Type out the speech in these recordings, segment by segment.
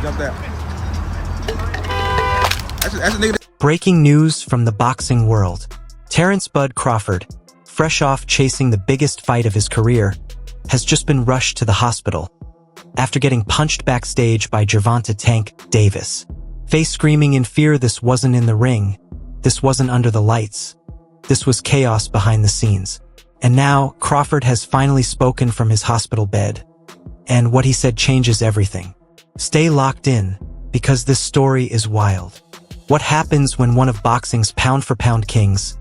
jumped out. That's a nigga. Breaking news from the boxing world. Terence "Bud" Crawford, fresh off chasing the biggest fight of his career, has just been rushed to the hospital after getting punched backstage by Gervonta "Tank" Davis. Face screaming in fear this wasn't in the ring, this wasn't under the lights, this was chaos behind the scenes. And now, Crawford has finally spoken from his hospital bed, and what he said changes everything. Stay locked in, because this story is wild. What happens when one of boxing's pound-for-pound kings,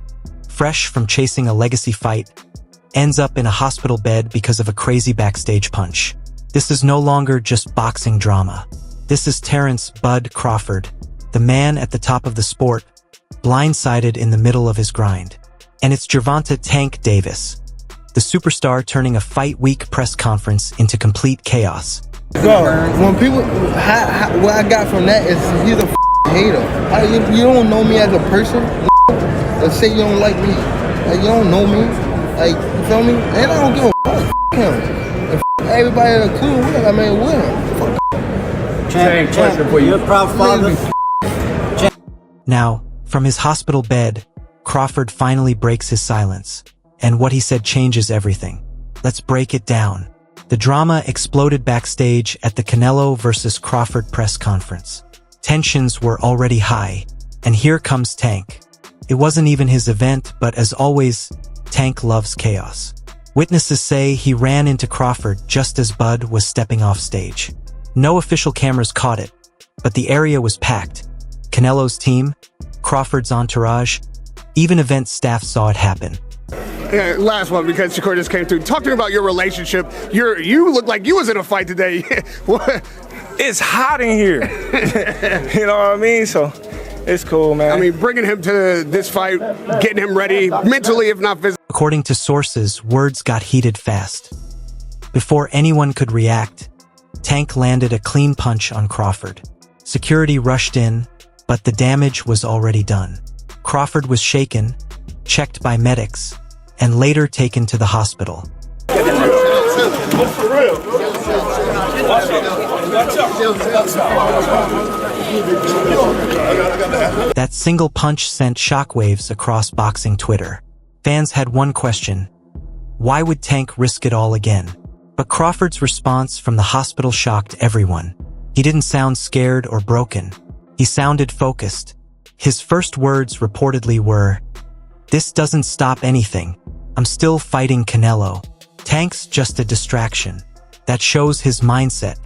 fresh from chasing a legacy fight, ends up in a hospital bed because of a crazy backstage punch? This is no longer just boxing drama. This is Terence "Bud" Crawford, the man at the top of the sport, blindsided in the middle of his grind. And it's Gervonta "Tank" Davis, the superstar turning a fight week press conference into complete chaos. Bro, when people, what I got from that is he's a hater. You don't know me as a person. Let's say you don't like me. Like, you don't know me. Like, you feel me? And I don't give a fuck. Him. And everybody that's cool with him, I mean, with him. Champ, question for you. You're a proud father. Now, from his hospital bed, Crawford finally breaks his silence, and what he said changes everything. Let's break it down. The drama exploded backstage at the Canelo versus Crawford press conference. Tensions were already high, and here comes Tank. It wasn't even his event, but as always, Tank loves chaos. Witnesses say he ran into Crawford just as Bud was stepping off stage. No official cameras caught it, but the area was packed. Canelo's team, Crawford's entourage, even event staff saw it happen. Yeah, last one, because Shakur just came through. Talk to me about your relationship. You look like you was in a fight today. What? It's hot in here. You know what I mean? So it's cool, man. I mean, bringing him to this fight, getting him ready mentally, if not physically. According to sources, words got heated fast. Before anyone could react, Tank landed a clean punch on Crawford. Security rushed in, but the damage was already done. Crawford was shaken, checked by medics, and later taken to the hospital. That single punch sent shockwaves across boxing Twitter. Fans had one question: why would Tank risk it all again? But Crawford's response from the hospital shocked everyone. He didn't sound scared or broken. He sounded focused. His first words reportedly were, "This doesn't stop anything. I'm still fighting Canelo. Tank's just a distraction." That shows his mindset.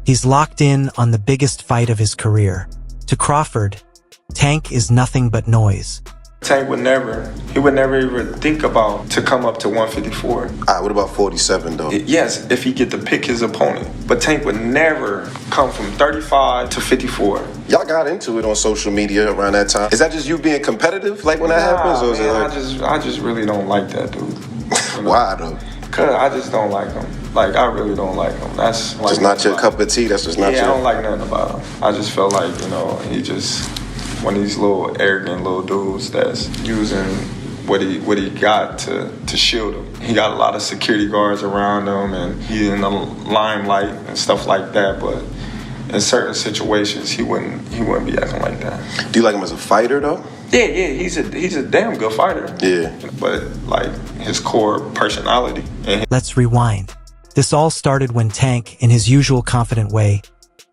He's locked in on the biggest fight of his career. To Crawford, Tank is nothing but noise. Tank would never even think about to come up to 154. What about 47 though? Yes, if he get to pick his opponent. But Tank would never come from 35 to 54. Y'all got into it on social media around that time. Is that just you being competitive, like when that happens? Or is it like... I just really don't like that dude. You know? Why though? Cause I just don't like him. Like, I really don't like him. That's like, just not your cup of tea. That's just not your... I don't like nothing about him. I just felt like, he just one of these little arrogant little dudes that's using what he got to shield him. He got a lot of security guards around him, and he's in the limelight and stuff like that. But in certain situations, he wouldn't be acting like that. Do you like him as a fighter though? Yeah, he's a damn good fighter. Yeah. But like his core personality. Let's rewind. This all started when Tank, in his usual confident way,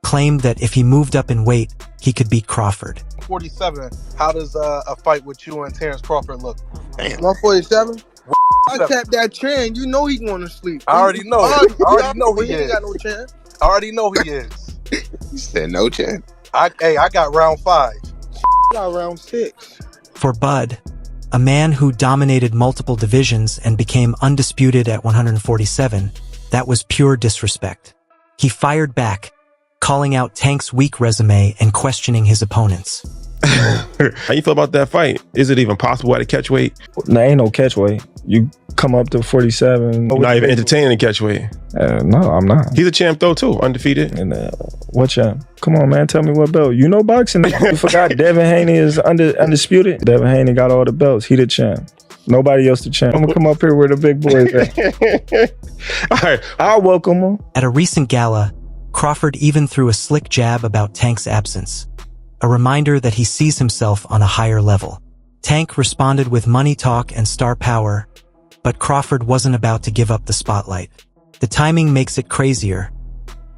claimed that if he moved up in weight, he could beat Crawford. 147, how does a fight with you and Terence Crawford look? 147? I tapped that chin, you know he going to sleep. I already know. I already know he ain't is. got no chin. I already know he is. You said no chin. I got round 5. Got round 6. For Bud, a man who dominated multiple divisions and became undisputed at 147, that was pure disrespect. He fired back, calling out Tank's weak resume and questioning his opponents. How you feel about that fight? Is it even possible at a catch weight? Nah, ain't no catch weight. You come up to 47. You're not even entertaining a catch weight. No, I'm not. He's a champ though too, undefeated. And what champ? Come on, man, tell me what belt. You know boxing. You forgot Devin Haney is undisputed. Devin Haney got all the belts. He the champ. Nobody else the champ. I'm gonna come up here where the big boys at. All right, I'll welcome him. At a recent gala, Crawford even threw a slick jab about Tank's absence, a reminder that he sees himself on a higher level. Tank responded with money talk and star power, but Crawford wasn't about to give up the spotlight. The timing makes it crazier.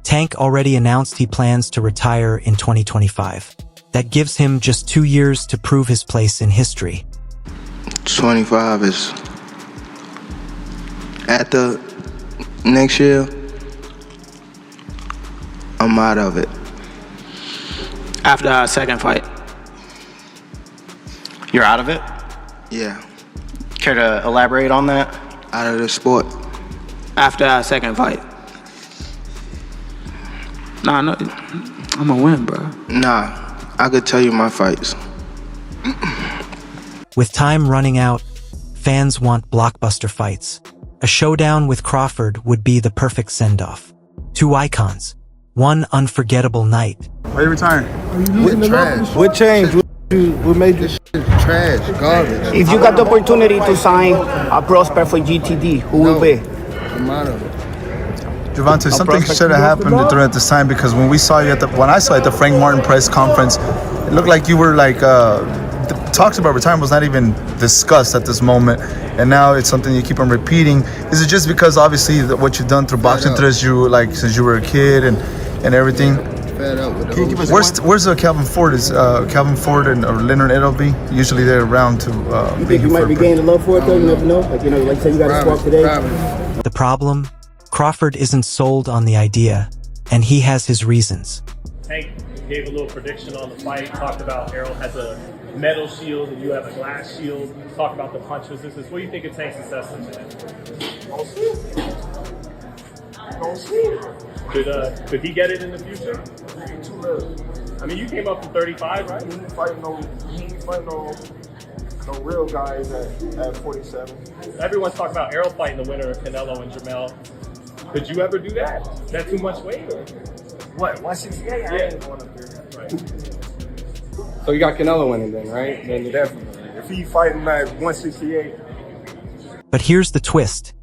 Tank already announced he plans to retire in 2025. That gives him just 2 years to prove his place in history. 25 is at the next year. I'm out of it. After our second fight. You're out of it? Yeah. Care to elaborate on that? Out of the sport. After our second fight. Nah, no, I'm gonna win, bro. Nah, I could tell you my fights. With time running out, fans want blockbuster fights. A showdown with Crawford would be the perfect send-off. Two icons. One unforgettable night. Why are you retiring? What trash? What changed? What made you? Trash, garbage. If you got the opportunity to sign a prospect for GTD, who will be? I'm out of it. Gervonta, something should have happened during this time, because when I saw you at the Frank Martin press conference, it looked like you were like talks about retirement was not even discussed at this moment, and now it's something you keep on repeating. Is it just because obviously what you've done through boxing since you were a kid and everything? Where's Calvin Ford? Is Calvin Ford and or Leonard Edelby? Usually they're around to. You think you might be gaining love for it though? You never know. Like say you got to swap today. The problem? Crawford isn't sold on the idea, and he has his reasons. Tank gave a little prediction on the fight, talked about Errol has a metal shield and you have a glass shield, talked about the punch resistance. What do you think of Tank's assessment today? Don't see. Could he get it in the future? Too little. I mean, you came up from 35, right? He ain't fighting no real guys at 47. Everyone's talking about Errol fighting the winner of Canelo and Jamel. Could you ever do that? Is that too much weight? Or? What, 168? I ain't going up there. Right. So you got Canelo winning then, right? Then Definitely. If he fighting at 168. But here's the twist.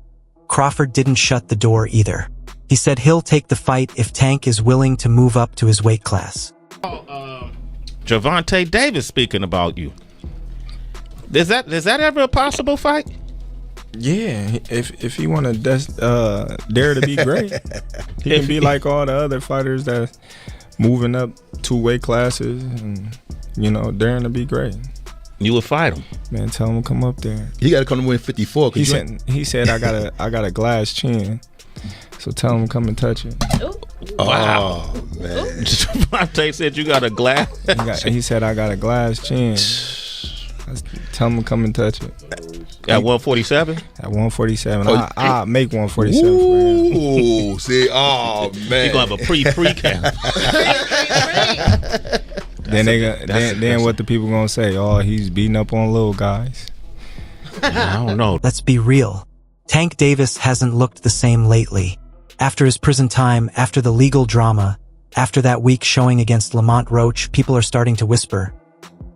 Crawford didn't shut the door either. He said he'll take the fight if Tank is willing to move up to his weight class. Gervonta Davis speaking about you. Is that ever a possible fight? Yeah, if he want to dare to be great, he can be like all the other fighters that moving up 2 weight classes and daring to be great. You would fight him, man. Tell him to come up there. He got to come to win 54. He said I got a glass chin, so tell him to come and touch it. Wow, man. Gervonta said you got a glass. He said I got a glass chin. Tell him to come and touch it. At 147? At 147. I'll make 147 for him. Ooh, see, oh, man. He's going to have a pre-camp. Then what the people going to say? Oh, he's beating up on little guys. I don't know. Let's be real. Tank Davis hasn't looked the same lately. After his prison time, after the legal drama, after that week showing against Lamont Roach, people are starting to whisper,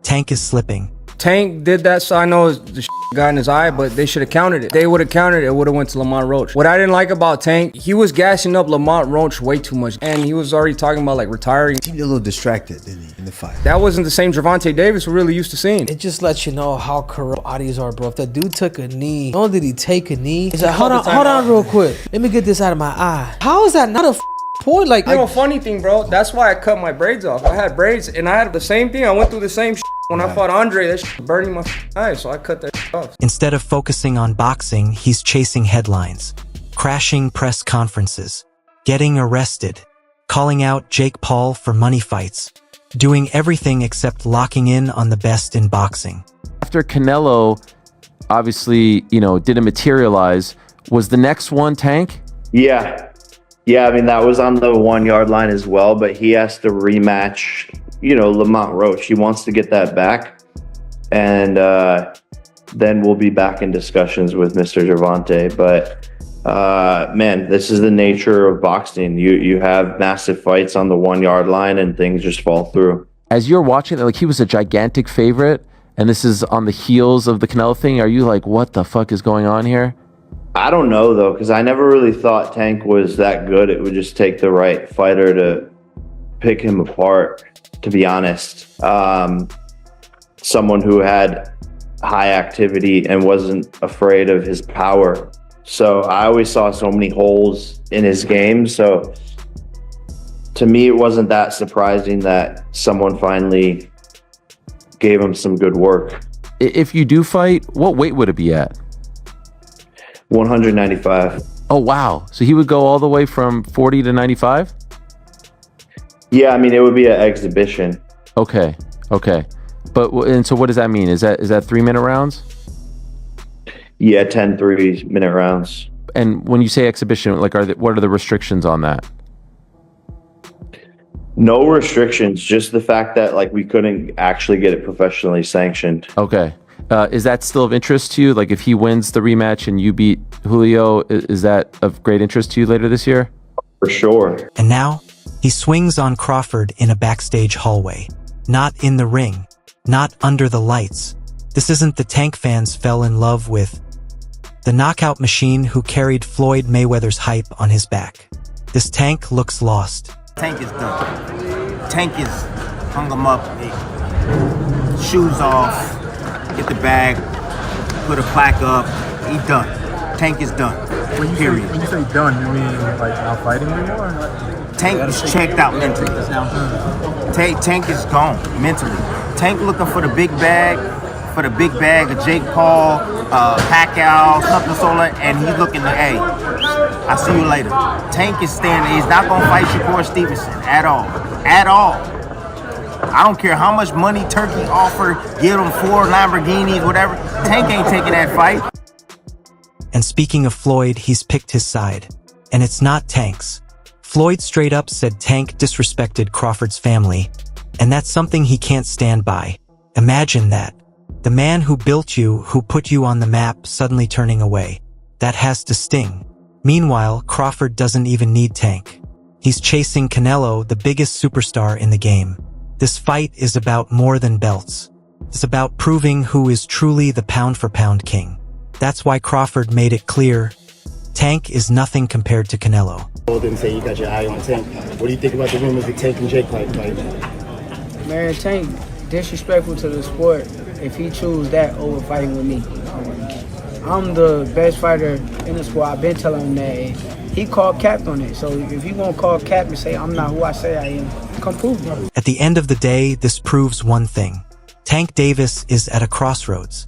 Tank is slipping. Tank did that, so I know the got in his eye, but they should have countered it. They would have countered it, it would have went to Lamont Roach. What I didn't like about Tank, he was gassing up Lamont Roach way too much, and he was already talking about like retiring. He seemed a little distracted, didn't he, in the fight? That wasn't the same Gervonta Davis we're really used to seeing. It just lets you know how corrupt bodies are, bro. If that dude took a knee, not only did he take a knee, he's like, hold on real quick. Let me get this out of my eye. How is that not a point? Like, funny thing, bro, that's why I cut my braids off. I had braids, and I had the same thing. I went through the same when I fought Andre. That shit burning my eyes, so I cut that off. Instead of focusing on boxing, he's chasing headlines, crashing press conferences, getting arrested, calling out Jake Paul for money fights, doing everything except locking in on the best in boxing. After Canelo, obviously, didn't materialize, was the next one Tank? Yeah, I mean, that was on the 1 yard line as well, but he has to rematch, Lamont Roach. He wants to get that back. And then we'll be back in discussions with Mr. Gervonta. But, man, this is the nature of boxing. You have massive fights on the 1 yard line and things just fall through. As you're watching it, like he was a gigantic favorite, and this is on the heels of the Canelo thing, are you like, what the fuck is going on here? I don't know though, because I never really thought Tank was that good. It would just take the right fighter to pick him apart, to be honest. Someone who had high activity and wasn't afraid of his power. So I always saw so many holes in his game. So to me, it wasn't that surprising that someone finally gave him some good work. If you do fight, what weight would it be at? 195. Oh, wow. So he would go all the way from 40 to 95? Yeah, I mean, it would be an exhibition. Okay. But, and so what does that mean? Is that 3-minute rounds? Yeah, 10 3-minute rounds. And when you say exhibition, like, what are the restrictions on that? No restrictions, just the fact that like we couldn't actually get it professionally sanctioned. Okay. Is that still of interest to you? Like if he wins the rematch and you beat Julio, is that of great interest to you later this year? For sure. And now, he swings on Crawford in a backstage hallway. Not in the ring. Not under the lights. This isn't the Tank fans fell in love with. The knockout machine who carried Floyd Mayweather's hype on his back. This Tank looks lost. Tank is done. Tank is hung him up, shoes off, get the bag, put a plaque up. He done. Tank is done. Period. When you say done, you mean like not fighting anymore? Tank is checked out mentally. Tank is gone mentally. Tank looking for the big bag, of Jake Paul, Pacquiao, something sort, and he's looking to, hey, I'll see you later. Tank is standing. He's not going to fight Shakur Stevenson at all. At all. I don't care how much money Turkey offered, give him 4 Lamborghinis, whatever. Tank ain't taking that fight. And speaking of Floyd, he's picked his side. And it's not Tank's. Floyd straight up said Tank disrespected Crawford's family. And that's something he can't stand by. Imagine that. The man who built you, who put you on the map, suddenly turning away. That has to sting. Meanwhile, Crawford doesn't even need Tank. He's chasing Canelo, the biggest superstar in the game. This fight is about more than belts. It's about proving who is truly the pound-for-pound king. That's why Crawford made it clear, Tank is nothing compared to Canelo. Didn't say you got your eye on Tank. What do you think about the rumors of Tank and Jake fight? Man, Tank disrespectful to the sport if he choose that over fighting with me. I'm the best fighter in the sport. I've been telling him that. He called cap on it. So if he won't call cap and say I'm not who I say I am, come prove it. At the end of the day, this proves one thing. Tank Davis is at a crossroads.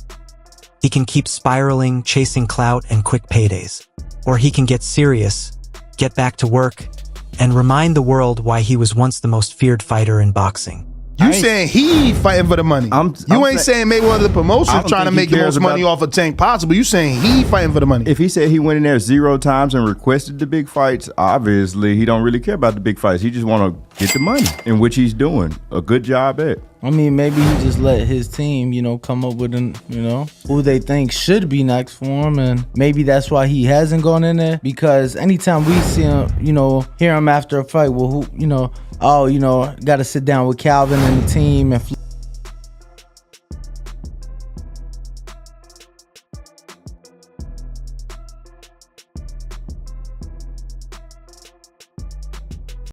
He can keep spiraling, chasing clout and quick paydays. Or he can get serious, get back to work, and remind the world why he was once the most feared fighter in boxing. You saying he fighting for the money. You ain't saying Mayweather the promotion trying to make the most money off of Tank possible. You saying he fighting for the money. If he said he went in there 0 times and requested the big fights, obviously he don't really care about the big fights. He just want to get the money, in which he's doing a good job at. I mean, maybe he just let his team, come up with who they think should be next for him, and maybe that's why he hasn't gone in there. Because anytime we see him, hear him after a fight, well, got to sit down with Calvin and the team and